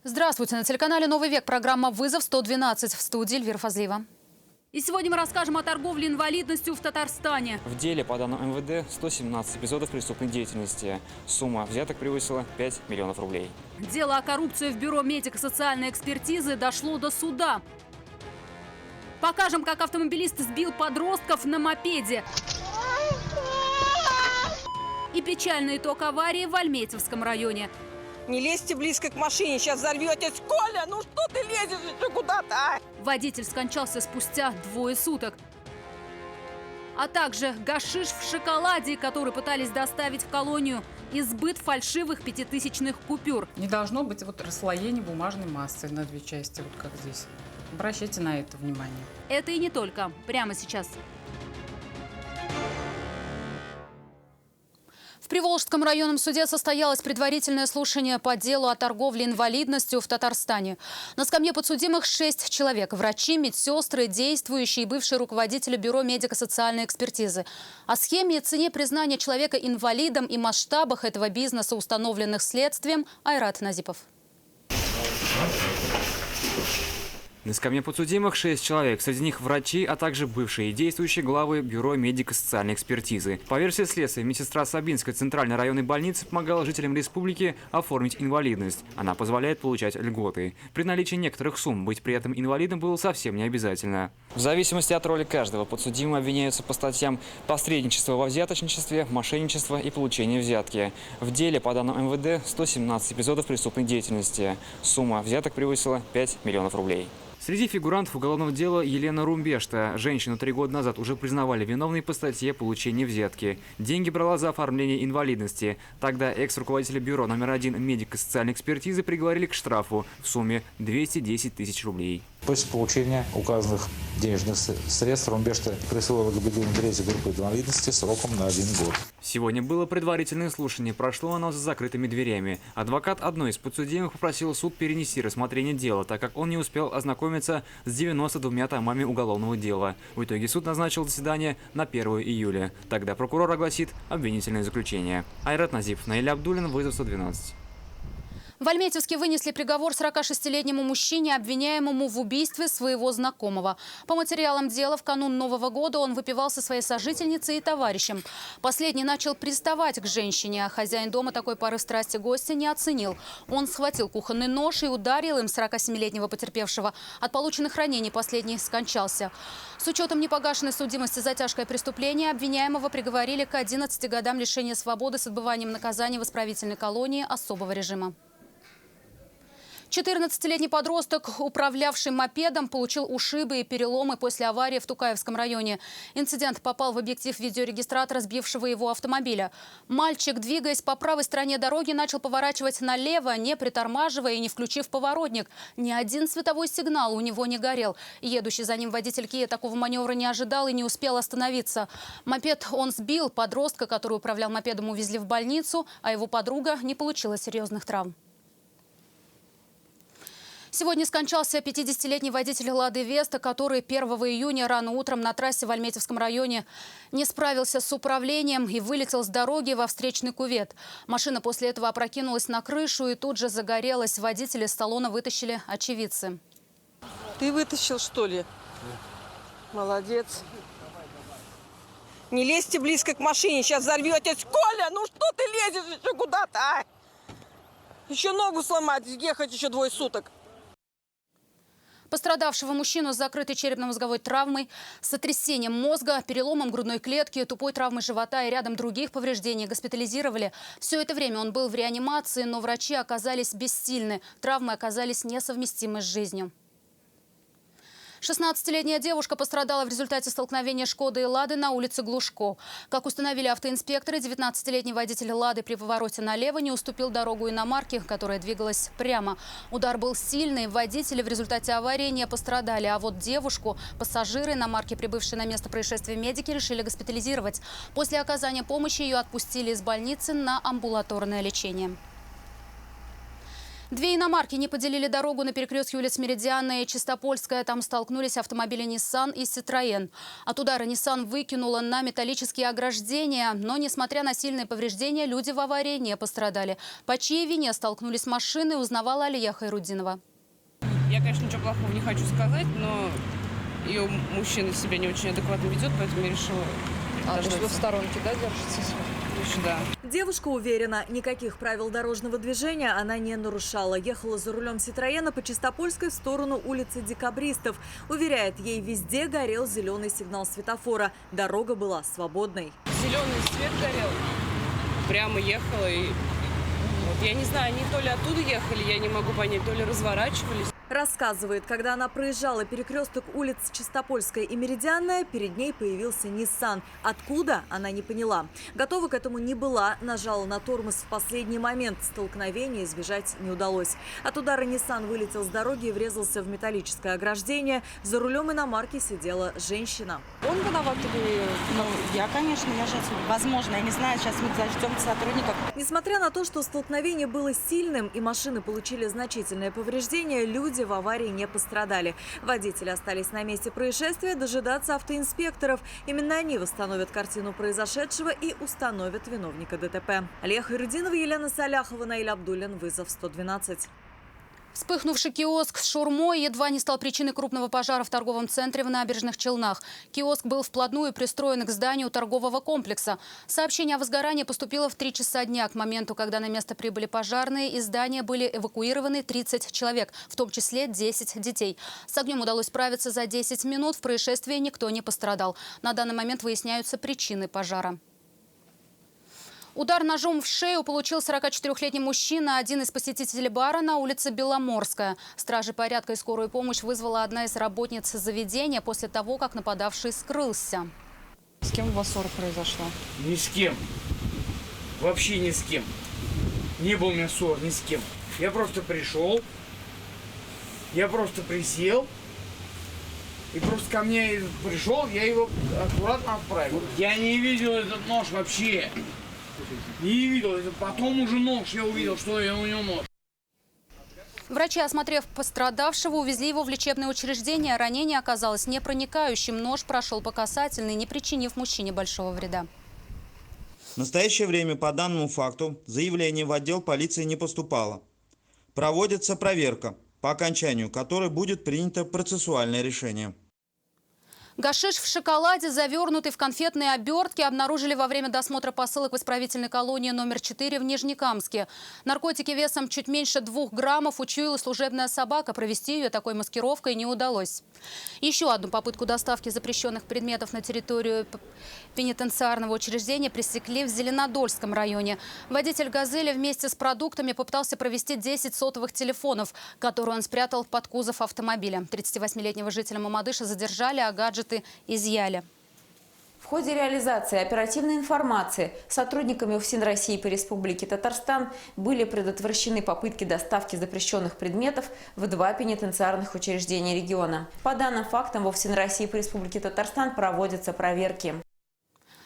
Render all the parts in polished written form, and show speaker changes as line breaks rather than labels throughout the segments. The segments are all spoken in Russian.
Здравствуйте! На телеканале «Новый век» программа «Вызов 112» в студии Эльвира Фазлиева. И сегодня мы расскажем о торговле инвалидностью в Татарстане.
В деле по данным МВД 117 эпизодов преступной деятельности. Сумма взяток превысила 5 миллионов рублей.
Дело о коррупции в Бюро медико-социальной экспертизы дошло до суда. Покажем, как автомобилист сбил подростков на мопеде. И печальный итог аварии в Альметьевском районе.
Не лезьте близко к машине, сейчас взорветесь. Коля, ну что ты лезешь еще куда-то, а?
Водитель скончался спустя 2 суток. А также гашиш в шоколаде, который пытались доставить в колонию, и сбыт фальшивых 5000-ных купюр.
Не должно быть расслоения бумажной массы на 2 части, вот как здесь. Обращайте на это внимание.
Это и не только. Прямо сейчас. В Приволжском районном суде состоялось предварительное слушание по делу о торговле инвалидностью в Татарстане. На скамье подсудимых 6 человек – врачи, медсестры, действующие и бывшие руководители Бюро медико-социальной экспертизы. О схеме и цене признания человека инвалидом и масштабах этого бизнеса, установленных следствием, Айрат Назипов.
На скамье подсудимых 6 человек, среди них врачи, а также бывшие и действующие главы Бюро медико-социальной экспертизы. По версии следствия, медсестра Сабинской центральной районной больницы помогала жителям республики оформить инвалидность. Она позволяет получать льготы. При наличии некоторых сумм быть при этом инвалидом было совсем не обязательно. В зависимости от роли каждого подсудимого обвиняются по статьям посредничество во взяточничестве, мошенничество и получение взятки. В деле по данным МВД 117 эпизодов преступной деятельности. Сумма взяток превысила 5 миллионов рублей. Среди фигурантов уголовного дела Елена Румбешта. Женщину 3 года назад уже признавали виновной по статье получения взятки. Деньги брала за оформление инвалидности. Тогда экс-руководителя бюро номер 1 медико-социальной экспертизы приговорили к штрафу в сумме 210 тысяч рублей.
После получения указанных денежных средств Румбешта присвоила габаритную третью группу инвалидности сроком на 1 год.
Сегодня было предварительное слушание. Прошло оно за закрытыми дверями. Адвокат одной из подсудимых попросил суд перенести рассмотрение дела, так как он не успел ознакомиться с 92 томами уголовного дела. В итоге суд назначил заседание на 1 июля. Тогда прокурор огласит обвинительное заключение. Айрат Назипов, Наиля Абдуллин, Вызов 112.
В Альметьевске вынесли приговор 46-летнему мужчине, обвиняемому в убийстве своего знакомого. По материалам дела, в канун Нового года он выпивал со своей сожительницей и товарищем. Последний начал приставать к женщине, а хозяин дома такой порыв страсти гостя не оценил. Он схватил кухонный нож и ударил им 47-летнего потерпевшего. От полученных ранений последний скончался. С учетом непогашенной судимости за тяжкое преступление, обвиняемого приговорили к 11 годам лишения свободы с отбыванием наказания в исправительной колонии особого режима. 14-летний подросток, управлявший мопедом, получил ушибы и переломы после аварии в Тукаевском районе. Инцидент попал в объектив видеорегистратора сбившего его автомобиля. Мальчик, двигаясь по правой стороне дороги, начал поворачивать налево, не притормаживая и не включив поворотник. Ни один световой сигнал у него не горел. Едущий за ним водитель Киа такого маневра не ожидал и не успел остановиться. Мопед он сбил. Подростка, который управлял мопедом, увезли в больницу, а его подруга не получила серьезных травм. Сегодня скончался 50-летний водитель «Лады Веста», который 1 июня рано утром на трассе в Альметьевском районе не справился с управлением и вылетел с дороги во встречный кювет. Машина после этого опрокинулась на крышу и тут же загорелась. Водителя из салона вытащили очевидцы.
Ты вытащил, что ли? Молодец. Не лезьте близко к машине, сейчас взорветесь. Коля, ну что ты лезешь еще куда-то, а? Еще ногу сломать, ехать еще 2 суток.
Пострадавшего мужчину с закрытой черепно-мозговой травмой, сотрясением мозга, переломом грудной клетки, тупой травмой живота и рядом других повреждений госпитализировали. Все это время он был в реанимации, но врачи оказались бессильны. Травмы оказались несовместимы с жизнью. 16-летняя девушка пострадала в результате столкновения «Шкоды» и «Лады» на улице Глушко. Как установили автоинспекторы, 19-летний водитель «Лады» при повороте налево не уступил дорогу иномарке, которая двигалась прямо. Удар был сильный, водители в результате аварии не пострадали. А вот девушку пассажиры иномарки, прибывшие на место происшествия медики, решили госпитализировать. После оказания помощи ее отпустили из больницы на амбулаторное лечение. Две иномарки не поделили дорогу на перекрестке улиц Меридианная и Чистопольская. Там столкнулись автомобили Nissan и Citroën. От удара Nissan выкинула на металлические ограждения. Но, несмотря на сильные повреждения, люди в аварии не пострадали. По чьей вине столкнулись машины, узнавала Алия Хайрудинова.
Я, конечно, ничего плохого не хочу сказать, но ее мужчина себя не очень адекватно ведет, поэтому я решила...
То есть вы в сторонке, да, держитесь?
Да.
Девушка уверена, никаких правил дорожного движения она не нарушала. Ехала за рулем Ситроена по Чистопольской в сторону улицы Декабристов. Уверяет, ей везде горел зеленый сигнал светофора. Дорога была свободной.
Зеленый свет горел, прямо ехала и... Вот, я не знаю, они то ли оттуда ехали, я не могу понять, то ли разворачивались.
Рассказывает, когда она проезжала перекресток улиц Чистопольская и Меридианная, перед ней появился Nissan. Откуда, она не поняла. Готова к этому не была, нажала на тормоз в последний момент. Столкновения избежать не удалось. От удара Nissan вылетел с дороги и врезался в металлическое ограждение. За рулем иномарки сидела женщина.
Он виноват или... я, конечно, возможно, я не знаю, сейчас мы ждем сотрудников.
Несмотря на то, что столкновение было сильным и машины получили значительное повреждение, люди в аварии не пострадали. Водители остались на месте происшествия дожидаться автоинспекторов. Именно они восстановят картину произошедшего и установят виновника ДТП. Алия Хайрудинова, Елена Саляхова, Наиль Абдуллин. Вызов 112.
Вспыхнувший киоск с шаурмой едва не стал причиной крупного пожара в торговом центре в Набережных Челнах. Киоск был вплотную пристроен к зданию торгового комплекса. Сообщение о возгорании поступило в 3 часа дня. К моменту, когда на место прибыли пожарные, из здания были эвакуированы 30 человек, в том числе 10 детей. С огнем удалось справиться за 10 минут. В происшествии никто не пострадал. На данный момент выясняются причины пожара. Удар ножом в шею получил 44-летний мужчина, один из посетителей бара на улице Беломорская. Стражи порядка и скорую помощь вызвала одна из работниц заведения после того, как нападавший скрылся.
С кем у вас ссора произошла?
Ни с кем. Вообще ни с кем. Не было у меня ссор ни с кем. Я просто пришел, я просто присел, и просто ко мне пришел, я его аккуратно отправил. Я не видел этот нож вообще. Не видел, это потом уже нож я увидел, что я у него нож.
Врачи, осмотрев пострадавшего, увезли его в лечебное учреждение. Ранение оказалось непроникающим. Нож прошел по касательной, не причинив мужчине большого вреда.
В настоящее время по данному факту заявление в отдел полиции не поступало. Проводится проверка, по окончанию которой будет принято процессуальное решение.
Гашиш в шоколаде, завернутый в конфетные обертки, обнаружили во время досмотра посылок в исправительной колонии номер 4 в Нижнекамске. Наркотики весом чуть меньше 2 граммов учуяла служебная собака. Провести ее такой маскировкой не удалось. Еще одну попытку доставки запрещенных предметов на территорию пенитенциарного учреждения пресекли в Зеленодольском районе. Водитель «Газели» вместе с продуктами попытался провести 10 сотовых телефонов, которые он спрятал под кузов автомобиля. 38-летнего жителя Мамадыша задержали, а гаджеты изъяли.
В ходе реализации оперативной информации сотрудниками УФСИН России по Республике Татарстан были предотвращены попытки доставки запрещенных предметов в 2 пенитенциарных учреждения региона. По данным фактам в УФСИН России по Республике Татарстан проводятся проверки.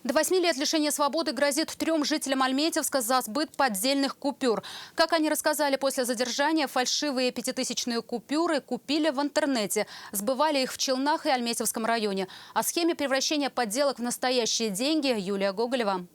До 8 лет лишения свободы грозит 3 жителям Альметьевска за сбыт поддельных купюр. Как они рассказали после задержания, фальшивые 5000-е купюры купили в интернете. Сбывали их в Челнах и Альметьевском районе. О схеме превращения подделок в настоящие деньги Юлия Гоголева.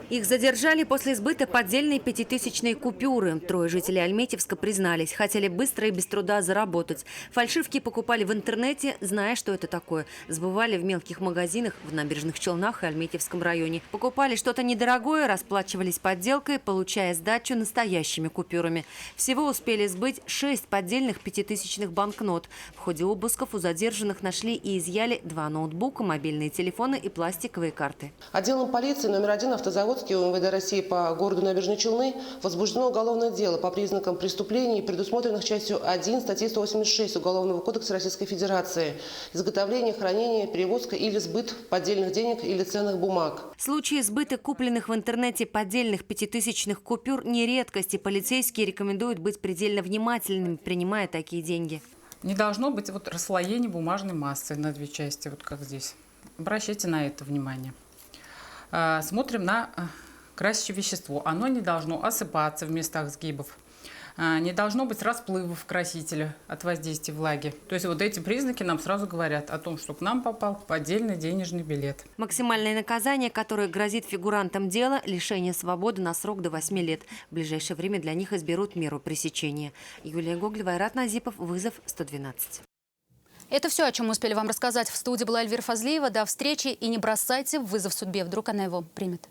Их задержали после сбыта поддельной 5000-й купюры. 3 жителей Альметьевска признались, хотели быстро и без труда заработать. Фальшивки покупали в интернете, зная, что это такое. Сбывали в мелких магазинах в Набережных Челнах и Альметьевском районе. Покупали что-то недорогое, расплачивались подделкой, получая сдачу настоящими купюрами. Всего успели сбыть 6 поддельных 5000-х банкнот. В ходе обысков у задержанных нашли и изъяли 2 ноутбука, мобильные телефоны и пластиковые карты.
Отделом полиции номер 1 Автозаводский УМВД России по городу Набережные Челны возбуждено уголовное дело по признакам преступлений, предусмотренных частью 1 статьи 186 Уголовного кодекса Российской Федерации. Изготовление, хранение, перевозка или сбыт поддельных денег или ценных бумаг.
Случаи сбыта купленных в интернете поддельных 5000-х купюр не редкость, и полицейские рекомендуют быть предельно внимательными, принимая такие деньги.
Не должно быть расслоения бумажной массы на 2 части, вот как здесь. Обращайте на это внимание. Смотрим на красящее вещество. Оно не должно осыпаться в местах сгибов. Не должно быть расплывов красителя от воздействия влаги. То есть вот эти признаки нам сразу говорят о том, что к нам попал поддельный денежный билет.
Максимальное наказание, которое грозит фигурантам дела – лишение свободы на срок до 8 лет. В ближайшее время для них изберут меру пресечения. Юлия Гоглева, Айрат Назипов, «Вызов 112».
Это все, о чем мы успели вам рассказать. В студии была Эльвира Фазлиева. До встречи и не бросайте вызов судьбе. Вдруг она его примет.